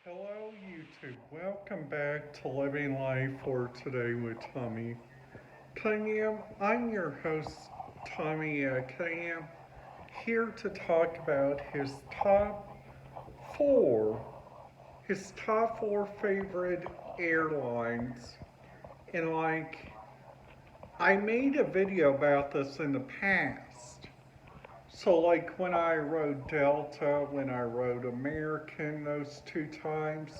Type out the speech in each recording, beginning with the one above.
Hello, YouTube. Welcome back to Living Life for Today with Tommy Cunningham. I'm your host, Tommy Cunningham, here to talk about four, his top four favorite airlines. And I made a video about this in the past. So, when I rode Delta, when I rode American those two times,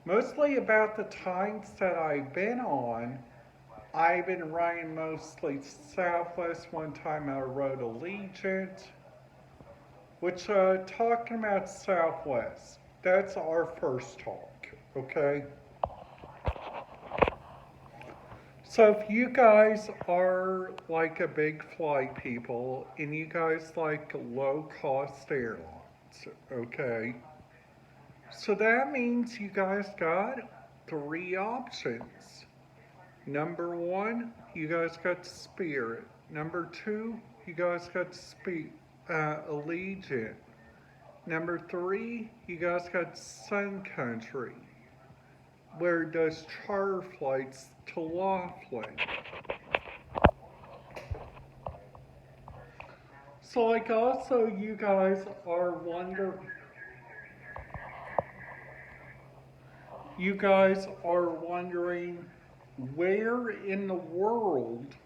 mostly about the times that I've been on, I've been riding mostly Southwest. One time I rode Allegiant, which, talking about Southwest, that's our first talk, okay? So if you guys are like a big flight people and you guys like low cost airlines, okay? So that means you guys got three options. Number one, you guys got Spirit. Number two, you guys got Allegiant. Number three, you guys got Sun Country, where it does charter flights to Laughlin. So, also, you guys are wondering where in the world,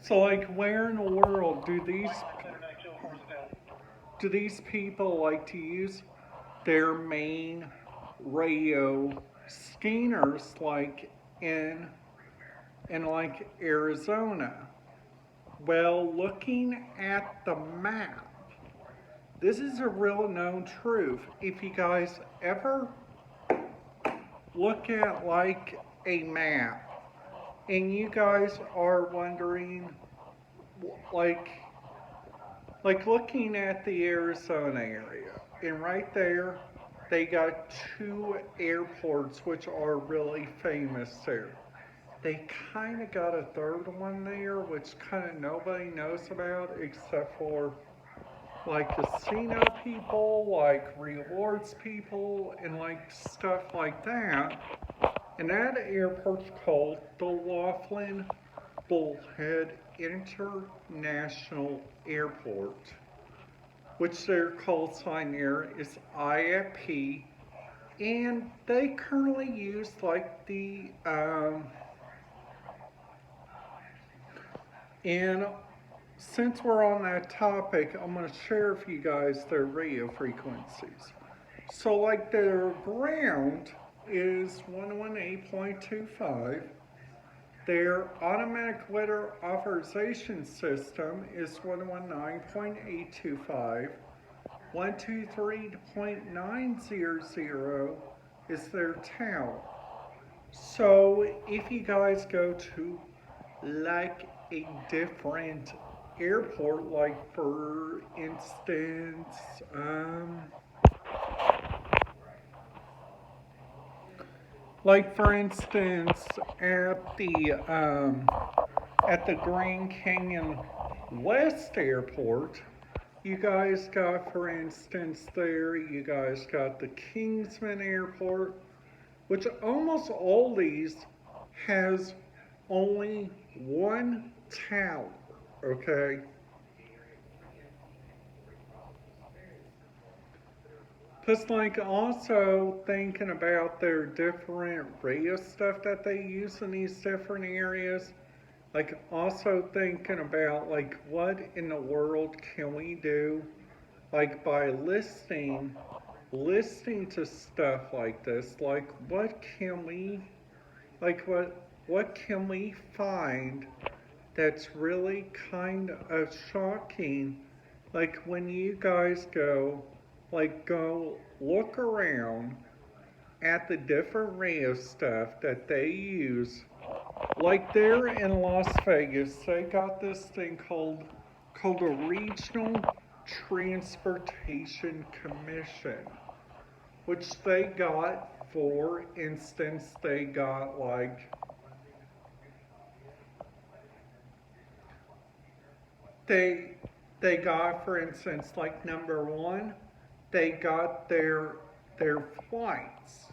where in the world do these people like to use their main radio scanners in Arizona? Well, looking at the map, this is a real known truth. If you guys ever look at a map and you guys are wondering like looking at the Arizona area, and right there they got two airports which are really famous there. They kind of got a third one there which kind of nobody knows about except for casino people, rewards people, and stuff like that. And that airport's called the Laughlin Bullhead International Airport, which their call sign there is IFP, and they currently use and since we're on that topic, I'm going to share with you guys their radio frequencies. So, their ground is 118.25. Their automatic weather authorization system is 119.825. 123.900 is their tower. So, if you guys go to a different airport, for instance, at the Grand Canyon West Airport, you guys got, for instance, you guys got the Kingsman Airport, which almost all these has only one tower, okay? Plus, also thinking about their different radio stuff that they use in these different areas, also thinking about, what in the world can we do, by listening to stuff like this, what can we find that's really kind of shocking, when you guys go look around at the different radio stuff that they use. There in Las Vegas, they got this thing called a Regional Transportation Commission, which they got, for instance, they got they they got, for instance, like number one, they got their flights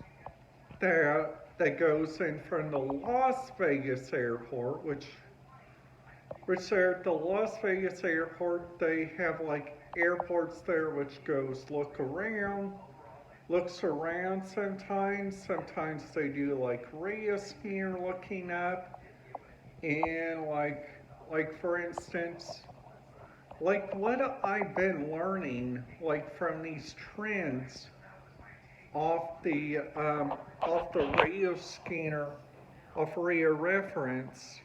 that goes in from the Las Vegas airport, which they're at the Las Vegas airport. They have like airports there which goes looks around sometimes. Sometimes they do like radio scanner looking up and like for instance, like what I've been learning like from these trends off the off the radio scanner off radio reference.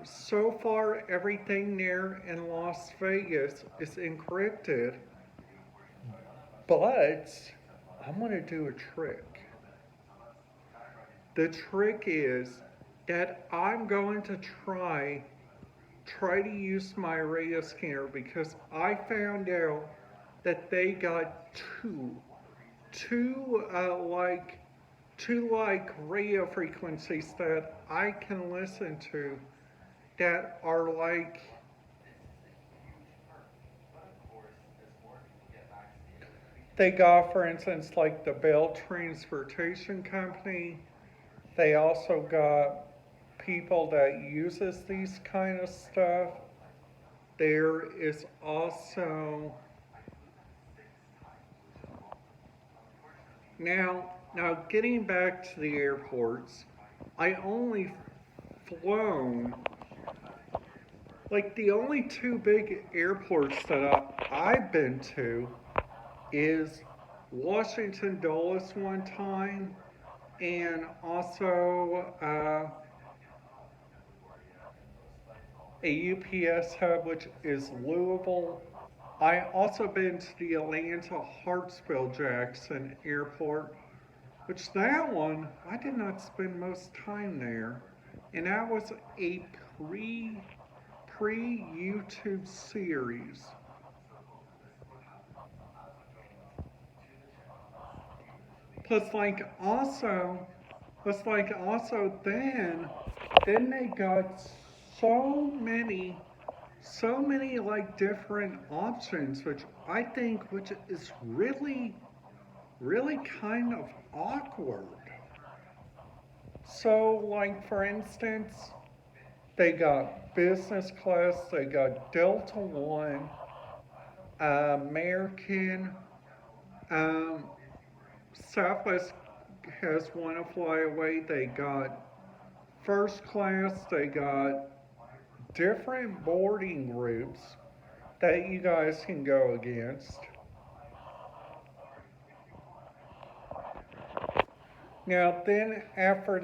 So far, everything there in Las Vegas is encrypted, but I'm going to do a trick. The trick is that I'm going to try to use my radio scanner because I found out that they got two two like radio frequencies that I can listen to that are like they got, for instance, like the Bell Transportation Company. They also got people that uses these kind of stuff. There is also now getting back to the airports, I only flown like the only two big airports that I've been to is Washington Dulles one time and also a UPS hub, which is Louisville. I also been to the Atlanta Hartsfield Jackson Airport, which that one I did not spend most time there, and that was a pre YouTube series. Plus, like also then they got so many so many like different options, which I think which is really kind of awkward. So, like for instance, they got business class, they got Delta One, American, um, Southwest has one to fly away. They got first class, they got different boarding groups that you guys can go against. Now then after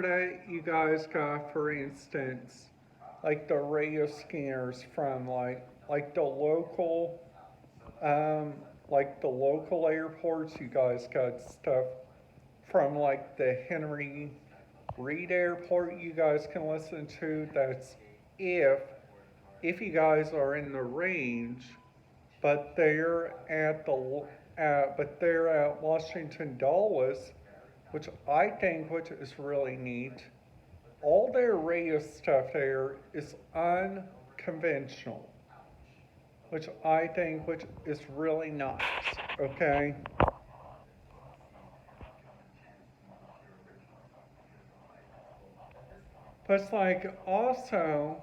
that, you guys got, for instance, like the radio scanners from like um, the local airports. You guys got stuff from like the Henry Reed Airport. You guys can listen to. That's if if you guys are in the range, but they're at Washington Dulles, which I think which is really neat. All their radio stuff there is unconventional, which I think which is really nice. Okay. But like also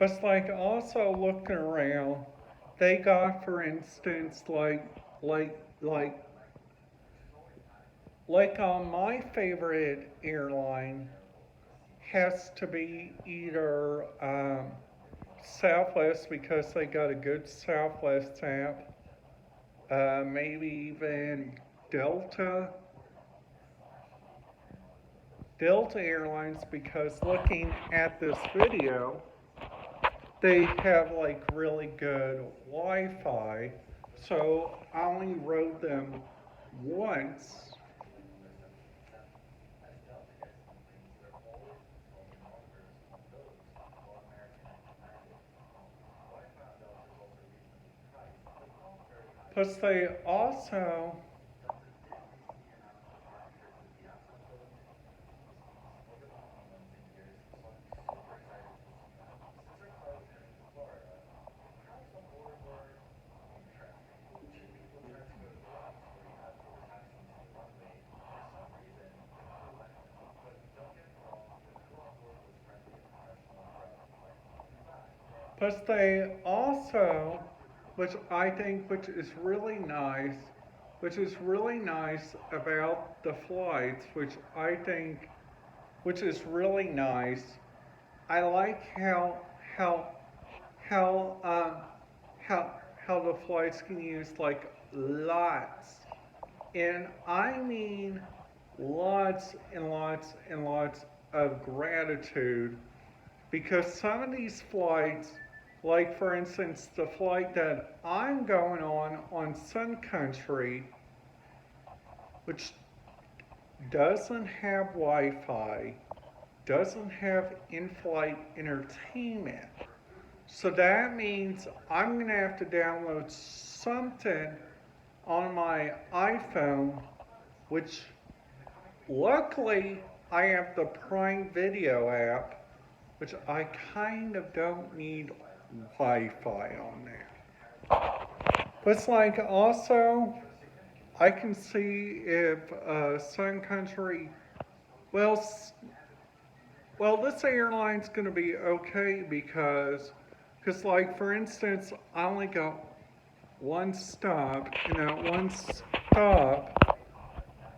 But like also looking around, they got, for instance, like like like my favorite airline has to be either Southwest because they got a good Southwest app, maybe even Delta, Delta Airlines because looking at this video, they have like really good Wi-Fi. So I only rode them once. Plus they also But they also, which I think, which is really nice about the flights, which is really nice. I like how how um, how how the flights can use like lots, and I mean lots and lots and lots of gratitude, because some of these flights, like for instance the flight that I'm going on Sun Country, which doesn't have Wi-Fi, doesn't have in-flight entertainment. So that means I'm going to have to download something on my iPhone, which luckily I have the Prime Video app, which I kind of don't need Wi-Fi on there. But it's like also, I can see if Sun Country, well, this airline's going to be okay because like for instance, I only got one stop, and that one stop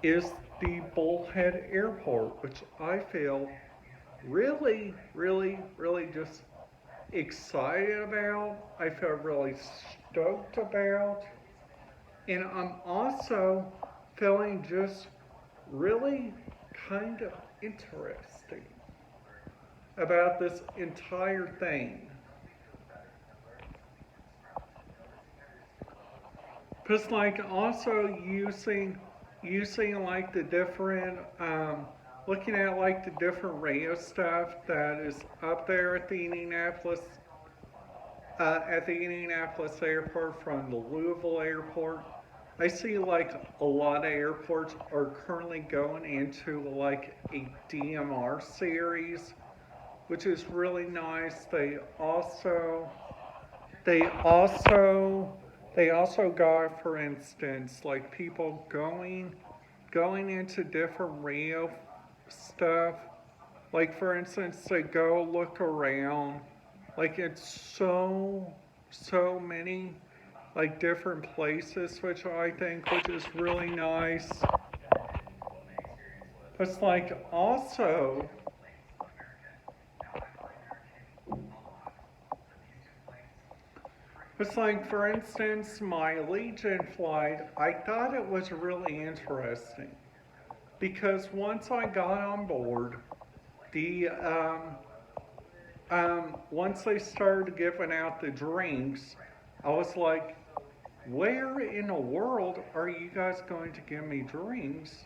is the Bullhead Airport, which I feel really, really, really just excited about. I feel really stoked about. And I'm also feeling just really kind of interesting about this entire thing. Because like also using like the different looking at like the different radio stuff that is up there at the Indianapolis airport from the Louisville airport. I see like a lot of airports are currently going into like a DMR series, which is really nice. They also they also got, for instance, like people going into different radio stuff. Like for instance, they go look around. Like it's so many like different places, which I think which is really nice. It's like also it's like, for instance, my Allegiant flight, I thought it was really interesting because once I got on board, the once they started giving out the drinks, I was like, where in the world are you guys going to give me drinks?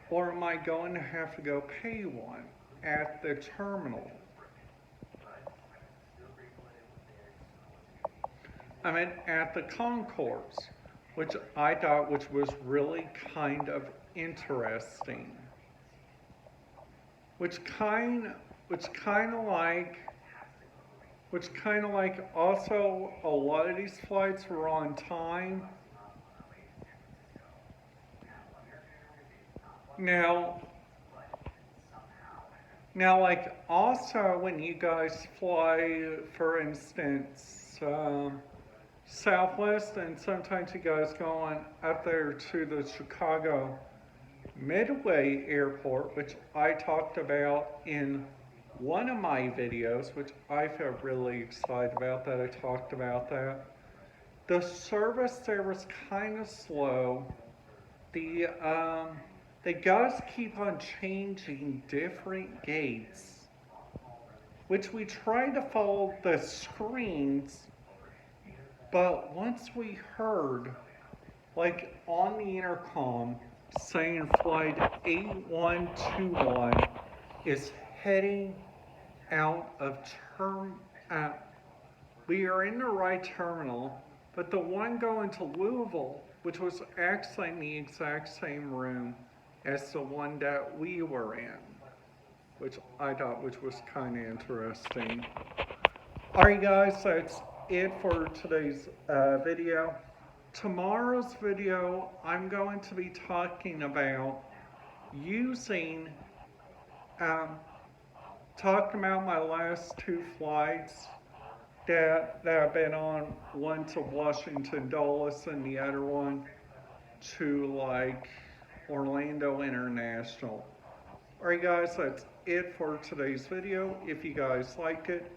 Or am I going to have to go pay one at the terminal? I mean, at the concourse, which I thought which was really kind of interesting. Which kind, which kind of like, which kind of like also a lot of these flights were on time. Now, now like also when you guys fly, for instance, Southwest, and sometimes you guys go on up there to the Chicago Midway Airport, which I talked about in one of my videos, which I felt really excited about that I talked about that. The service there was kind of slow. The they guys keep on changing different gates, which we try to follow the screens, but once we heard, like on the intercom, saying flight 8121 is heading out of we are in the right terminal, but the one going to Louisville, which was actually in the exact same room as the one that we were in, which I thought which was kind of interesting. Alright guys, that's it for today's video. Tomorrow's video, I'm going to be talking about using, talking about my last two flights, that I've been on. One to Washington Dulles and the other one to like Orlando International. Alright guys, that's it for today's video. If you guys liked it,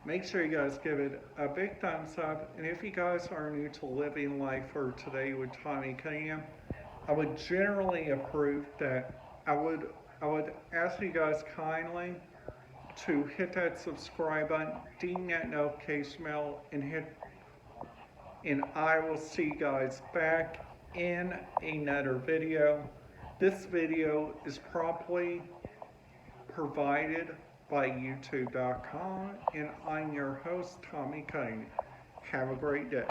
make sure you guys give it a big thumbs up. And if you guys are new to Living Life for Today with Tommy Cunningham, I would generally approve that. I would ask you guys kindly to hit that subscribe button, ding that notification bell, and I will see you guys back in another video. This video is promptly provided by YouTube.com, and I'm your host, Tommy Cunningham. Have a great day.